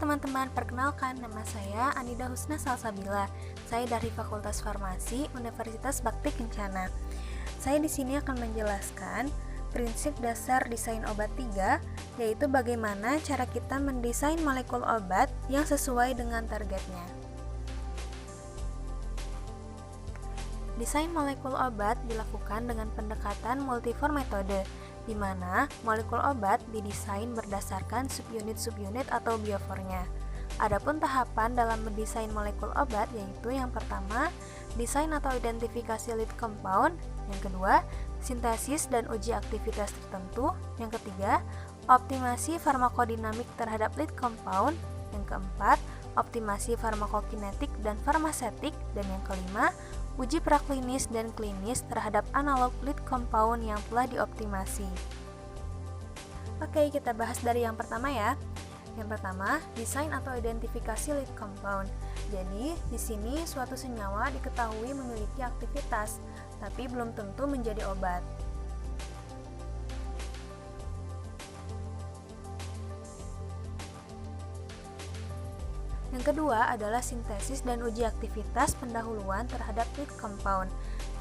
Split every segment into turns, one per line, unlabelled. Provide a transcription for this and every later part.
teman-teman, perkenalkan nama saya Anida Husna Salsabila. Saya dari Fakultas Farmasi Universitas Bakti Kencana. Saya di sini akan menjelaskan prinsip dasar desain obat 3, yaitu bagaimana cara kita mendesain molekul obat yang sesuai dengan targetnya. Desain molekul obat dilakukan dengan pendekatan multiform metode, di mana molekul obat didesain berdasarkan subunit-subunit atau biofornya. Adapun tahapan dalam mendesain molekul obat yaitu yang pertama, desain atau identifikasi lead compound, yang kedua, sintesis dan uji aktivitas tertentu, yang ketiga, optimasi farmakodinamik terhadap lead compound, yang keempat, optimasi farmakokinetik dan farmasetik, dan yang kelima, uji praklinis dan klinis terhadap analog lead compound yang telah dioptimasi. Oke, kita bahas dari yang pertama ya. Yang pertama, desain atau identifikasi lead compound. Jadi, di sini suatu senyawa diketahui memiliki aktivitas, tapi belum tentu menjadi obat. Yang kedua adalah sintesis dan uji aktivitas pendahuluan terhadap lead compound.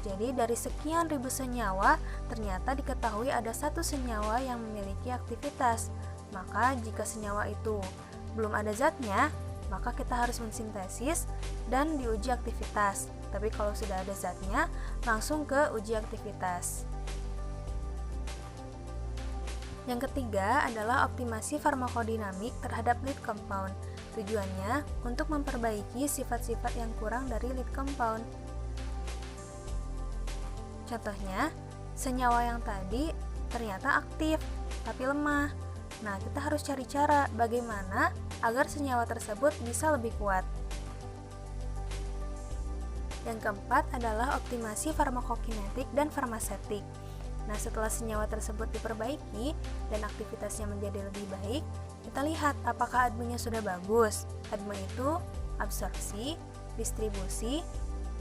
Jadi dari sekian ribu senyawa, ternyata diketahui ada satu senyawa yang memiliki aktivitas. Maka jika senyawa itu belum ada zatnya, maka kita harus mensintesis dan diuji aktivitas. Tapi kalau sudah ada zatnya, langsung ke uji aktivitas. Yang ketiga adalah optimasi farmakodinamik terhadap lead compound. Tujuannya untuk memperbaiki sifat-sifat yang kurang dari lead compound. Contohnya, senyawa yang tadi ternyata aktif, tapi lemah. Nah, kita harus cari cara bagaimana agar senyawa tersebut bisa lebih kuat. Yang keempat adalah optimasi farmakokinetik dan farmasetik. Nah, setelah senyawa tersebut diperbaiki dan aktivitasnya menjadi lebih baik, kita lihat apakah ADME-nya sudah bagus. ADME itu absorpsi, distribusi,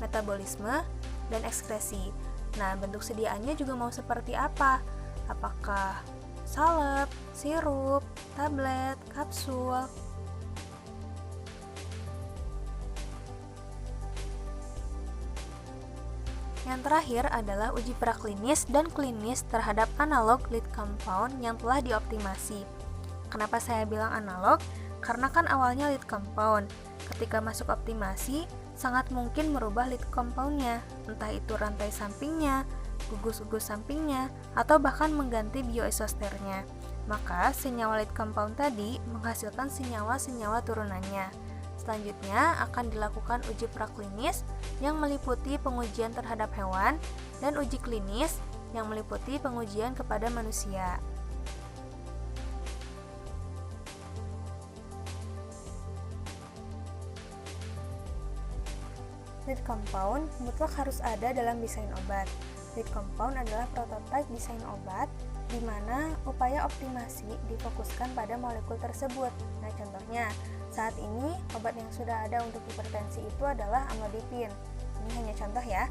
metabolisme, dan ekskresi. Nah, bentuk sediaannya juga mau seperti apa? Apakah salep, sirup, tablet, kapsul? Yang terakhir adalah uji praklinis dan klinis terhadap analog lead compound yang telah dioptimasi. Kenapa saya bilang analog? Karena kan awalnya lead compound. Ketika masuk optimasi, sangat mungkin merubah lead compound-nya, entah itu rantai sampingnya, gugus-gugus sampingnya, atau bahkan mengganti bioisosternya. Maka, senyawa lead compound tadi menghasilkan senyawa-senyawa turunannya. Selanjutnya akan dilakukan uji praklinis yang meliputi pengujian terhadap hewan dan uji klinis yang meliputi pengujian kepada manusia. Lead compound mutlak harus ada dalam desain obat. Lead compound adalah prototipe desain obat di mana upaya optimasi difokuskan pada molekul tersebut. Nah, contohnya, saat ini obat yang sudah ada untuk hipertensi itu adalah amlodipin. Ini hanya contoh ya.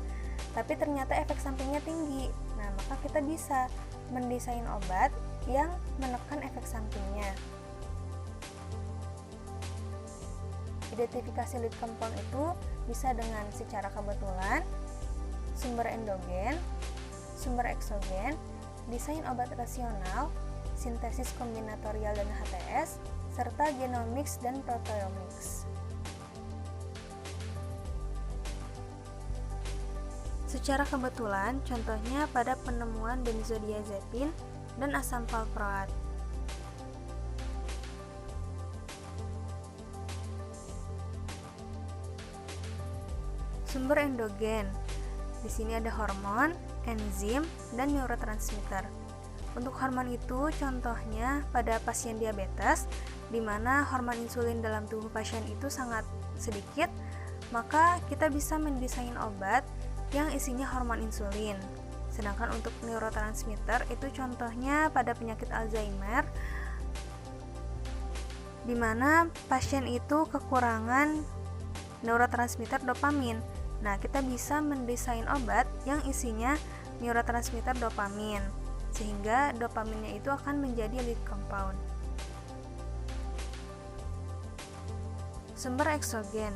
Tapi ternyata efek sampingnya tinggi. Nah, maka kita bisa mendesain obat yang menekan efek sampingnya. Identifikasi lead compound itu bisa dengan secara kebetulan, sumber endogen, sumber eksogen, desain obat rasional, sintesis kombinatorial dan HTS, serta genomics dan proteomics. Secara kebetulan, contohnya pada penemuan benzodiazepin dan asam valproat. Sumber endogen. Di sini ada hormon, enzim, dan neurotransmitter. Untuk hormon itu contohnya pada pasien diabetes, di mana hormon insulin dalam tubuh pasien itu sangat sedikit, maka kita bisa mendesain obat yang isinya hormon insulin. Sedangkan untuk neurotransmitter itu contohnya pada penyakit Alzheimer, di mana pasien itu kekurangan neurotransmitter dopamin. Nah, kita bisa mendesain obat yang isinya neurotransmitter dopamin, sehingga dopaminnya itu akan menjadi lead compound. Sumber eksogen,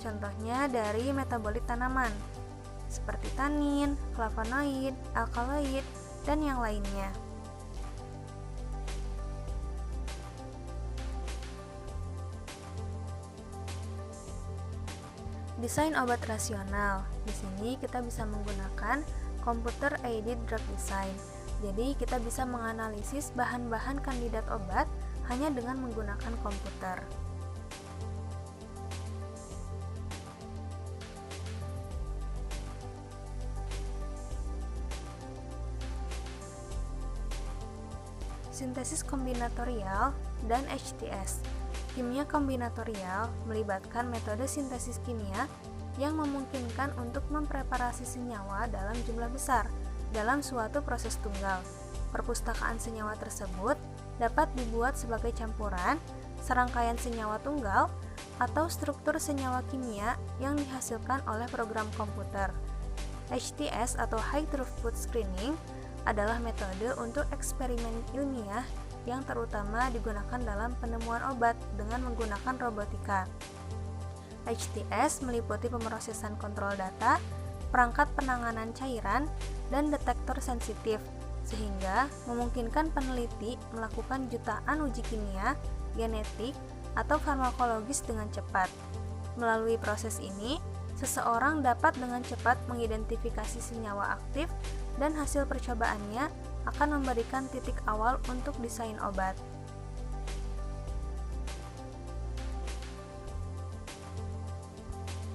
contohnya dari metabolit tanaman, seperti tanin, flavonoid, alkaloid, dan yang lainnya. Desain obat rasional. Di sini kita bisa menggunakan Computer Aided Drug Design. Jadi kita bisa menganalisis bahan-bahan kandidat obat hanya dengan menggunakan komputer. Sintesis kombinatorial dan HTS. Kimia kombinatorial melibatkan metode sintesis kimia yang memungkinkan untuk mempreparasi senyawa dalam jumlah besar dalam suatu proses tunggal. Perpustakaan senyawa tersebut dapat dibuat sebagai campuran, serangkaian senyawa tunggal, atau struktur senyawa kimia yang dihasilkan oleh program komputer. HTS atau High Throughput Screening adalah metode untuk eksperimen ilmiah yang terutama digunakan dalam penemuan obat dengan menggunakan robotika. HTS meliputi pemrosesan kontrol data, perangkat penanganan cairan, dan detektor sensitif, sehingga memungkinkan peneliti melakukan jutaan uji kimia, genetik, atau farmakologis dengan cepat. Melalui proses ini, seseorang dapat dengan cepat mengidentifikasi senyawa aktif dan hasil percobaannya akan memberikan titik awal untuk desain obat.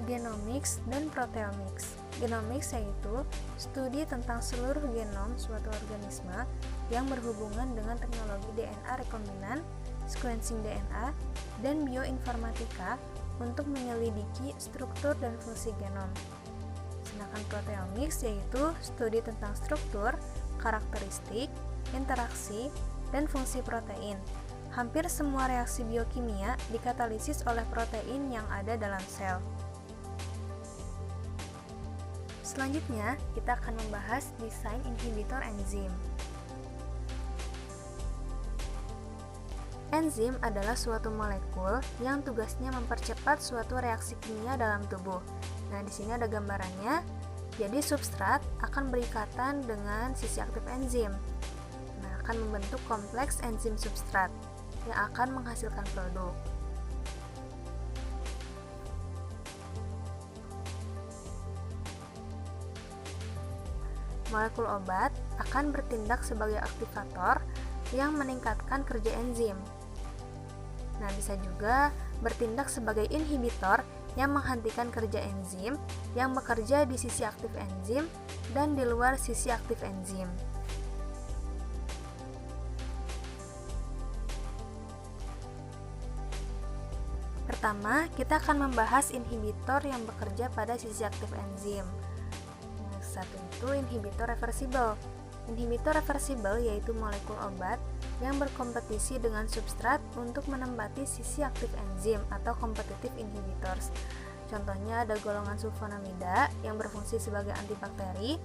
Genomics dan proteomics. Genomics yaitu studi tentang seluruh genom suatu organisme yang berhubungan dengan teknologi DNA rekombinan, sequencing DNA, dan bioinformatika untuk menyelidiki struktur dan fungsi genom. Sedangkan proteomics yaitu studi tentang struktur, karakteristik, interaksi, dan fungsi protein. Hampir semua reaksi biokimia dikatalisis oleh protein yang ada dalam sel. Selanjutnya, kita akan membahas desain inhibitor enzim. Enzim adalah suatu molekul yang tugasnya mempercepat suatu reaksi kimia dalam tubuh. Nah, di sini ada gambarannya. Jadi substrat akan berikatan dengan sisi aktif enzim. Nah, akan membentuk kompleks enzim substrat yang akan menghasilkan produk. Molekul obat akan bertindak sebagai aktivator yang meningkatkan kerja enzim. Nah, bisa juga bertindak sebagai inhibitor yang menghentikan kerja enzim yang bekerja di sisi aktif enzim dan di luar sisi aktif enzim. Pertama, kita akan membahas inhibitor yang bekerja pada sisi aktif enzim. Yang satu itu inhibitor reversible. Inhibitor reversible yaitu molekul obat yang berkompetisi dengan substrat untuk menempati sisi aktif enzim atau competitive inhibitors. Contohnya ada golongan sulfonamida yang berfungsi sebagai antibakteri,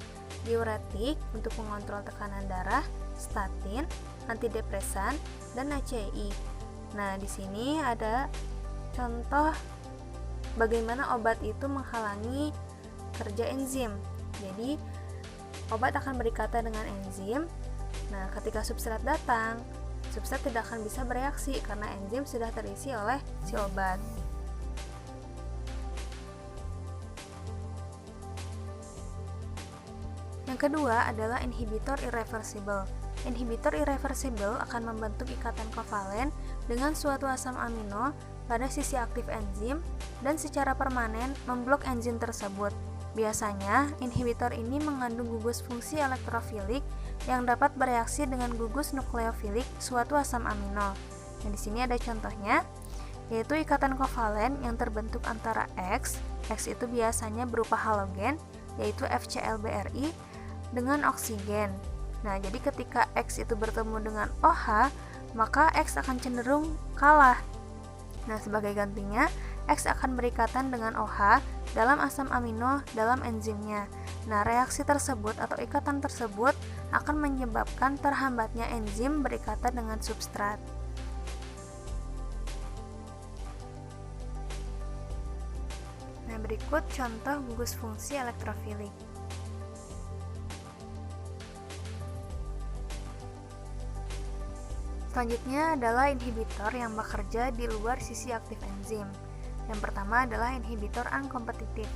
diuretik untuk mengontrol tekanan darah, statin, antidepresan, dan ACI. Nah, di sini ada contoh bagaimana obat itu menghalangi kerja enzim. Jadi, obat akan berikatan dengan enzim. Nah, ketika substrat datang, substrat tidak akan bisa bereaksi karena enzim sudah terisi oleh si obat. Yang kedua adalah inhibitor irreversible. Inhibitor irreversible akan membentuk ikatan kovalen dengan suatu asam amino pada sisi aktif enzim dan secara permanen memblok enzim tersebut. Biasanya, inhibitor ini mengandung gugus fungsi elektrofilik yang dapat bereaksi dengan gugus nukleofilik suatu asam amino. Nah, di sini ada contohnya, yaitu ikatan kovalen yang terbentuk antara X itu biasanya berupa halogen, yaitu FCl-BrI, dengan oksigen. Nah, jadi ketika X itu bertemu dengan OH, maka X akan cenderung kalah. Nah, sebagai gantinya, X akan berikatan dengan OH dalam asam amino dalam enzimnya. Nah, reaksi tersebut atau ikatan tersebut akan menyebabkan terhambatnya enzim berikatan dengan substrat. berikut contoh gugus fungsi elektrofilik. Selanjutnya adalah inhibitor yang bekerja di luar sisi aktif enzim. Yang pertama adalah inhibitor uncompetitive.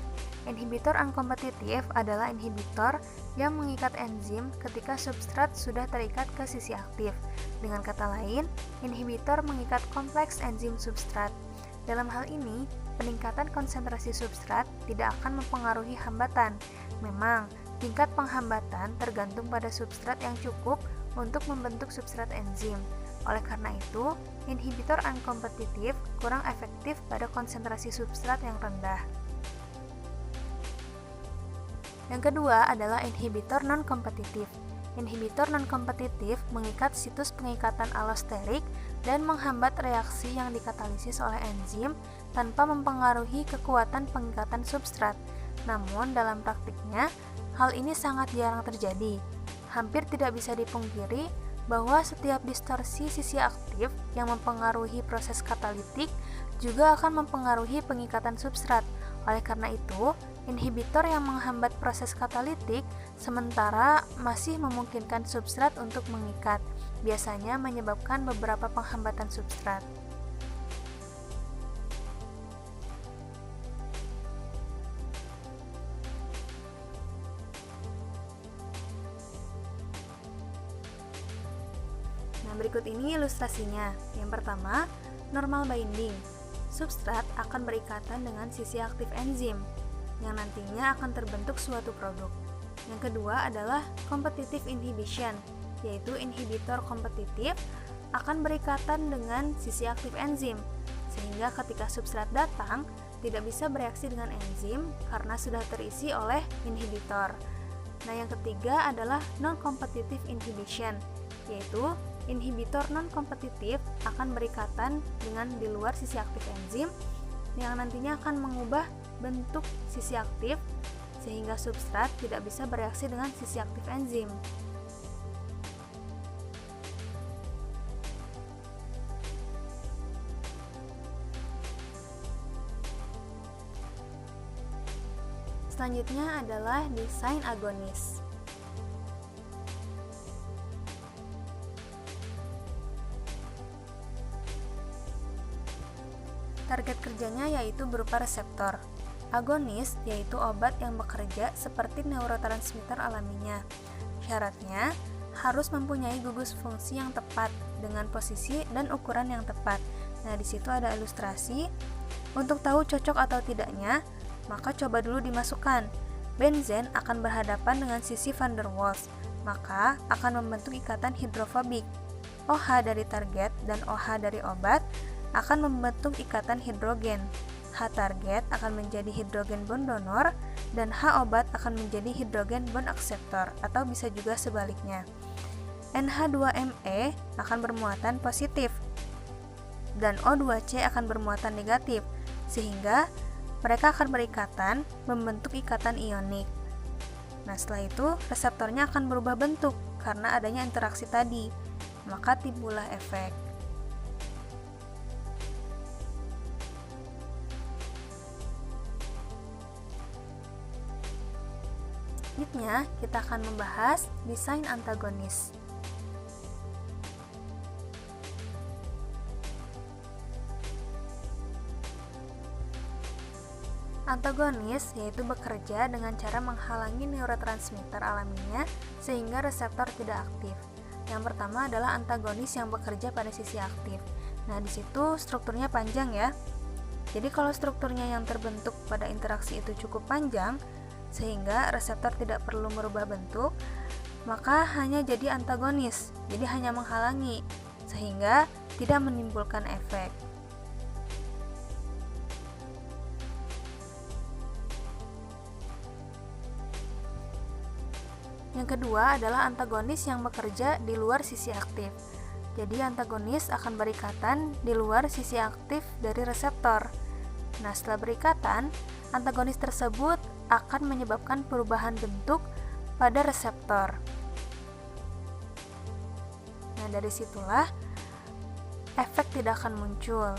Inhibitor uncompetitive adalah inhibitor yang mengikat enzim ketika substrat sudah terikat ke sisi aktif. Dengan kata lain, inhibitor mengikat kompleks enzim substrat. Dalam hal ini, peningkatan konsentrasi substrat tidak akan mempengaruhi hambatan. Memang, tingkat penghambatan tergantung pada substrat yang cukup untuk membentuk substrat enzim. Oleh karena itu, inhibitor uncompetitive kurang efektif pada konsentrasi substrat yang rendah. Yang kedua adalah inhibitor non-kompetitif. Inhibitor non-kompetitif mengikat situs pengikatan alosterik dan menghambat reaksi yang dikatalisis oleh enzim tanpa mempengaruhi kekuatan pengikatan substrat. Namun, dalam praktiknya, hal ini sangat jarang terjadi. Hampir tidak bisa dipungkiri bahwa setiap distorsi sisi aktif yang mempengaruhi proses katalitik juga akan mempengaruhi pengikatan substrat. Oleh karena itu, inhibitor yang menghambat proses katalitik sementara masih memungkinkan substrat untuk mengikat, biasanya menyebabkan beberapa penghambatan substrat. Berikut ini ilustrasinya. Yang pertama, normal binding. Substrat akan berikatan dengan sisi aktif enzim, yang nantinya akan terbentuk suatu produk. Yang kedua adalah competitive inhibition, yaitu inhibitor kompetitif akan berikatan dengan sisi aktif enzim, sehingga ketika substrat datang, tidak bisa bereaksi dengan enzim karena sudah terisi oleh inhibitor. Nah, yang ketiga adalah non-competitive inhibition, yaitu inhibitor non-kompetitif akan berikatan dengan di luar sisi aktif enzim yang nantinya akan mengubah bentuk sisi aktif sehingga substrat tidak bisa bereaksi dengan sisi aktif enzim. Selanjutnya adalah desain agonis. Target kerjanya yaitu berupa reseptor. Agonis yaitu obat yang bekerja seperti neurotransmitter alaminya. Syaratnya harus mempunyai gugus fungsi yang tepat dengan posisi dan ukuran yang tepat. Nah, di situ ada ilustrasi. Untuk tahu cocok atau tidaknya, maka coba dulu dimasukkan. Benzen akan berhadapan dengan sisi van der Waals, maka akan membentuk ikatan hidrofobik. OH dari target dan OH dari obat akan membentuk ikatan hidrogen. H target akan menjadi hidrogen bond donor dan H obat akan menjadi hidrogen bond akseptor atau bisa juga sebaliknya. NH2Me akan bermuatan positif dan O2C akan bermuatan negatif sehingga mereka akan berikatan membentuk ikatan ionik. Nah, setelah itu reseptornya akan berubah bentuk karena adanya interaksi tadi, maka timbullah efek. Selanjutnya, kita akan membahas desain antagonis. Antagonis yaitu bekerja dengan cara menghalangi neurotransmitter alaminya sehingga reseptor tidak aktif. Yang pertama adalah antagonis yang bekerja pada sisi aktif. Nah, di situ strukturnya panjang ya. Jadi kalau strukturnya yang terbentuk pada interaksi itu cukup panjang, sehingga reseptor tidak perlu merubah bentuk, maka hanya jadi antagonis, jadi hanya menghalangi, sehingga tidak menimbulkan efek. Yang kedua adalah antagonis yang bekerja di luar sisi aktif. Jadi antagonis akan berikatan di luar sisi aktif dari reseptor. Nah, setelah berikatan, antagonis tersebut akan menyebabkan perubahan bentuk pada reseptor. Nah, dari situlah efek tidak akan muncul.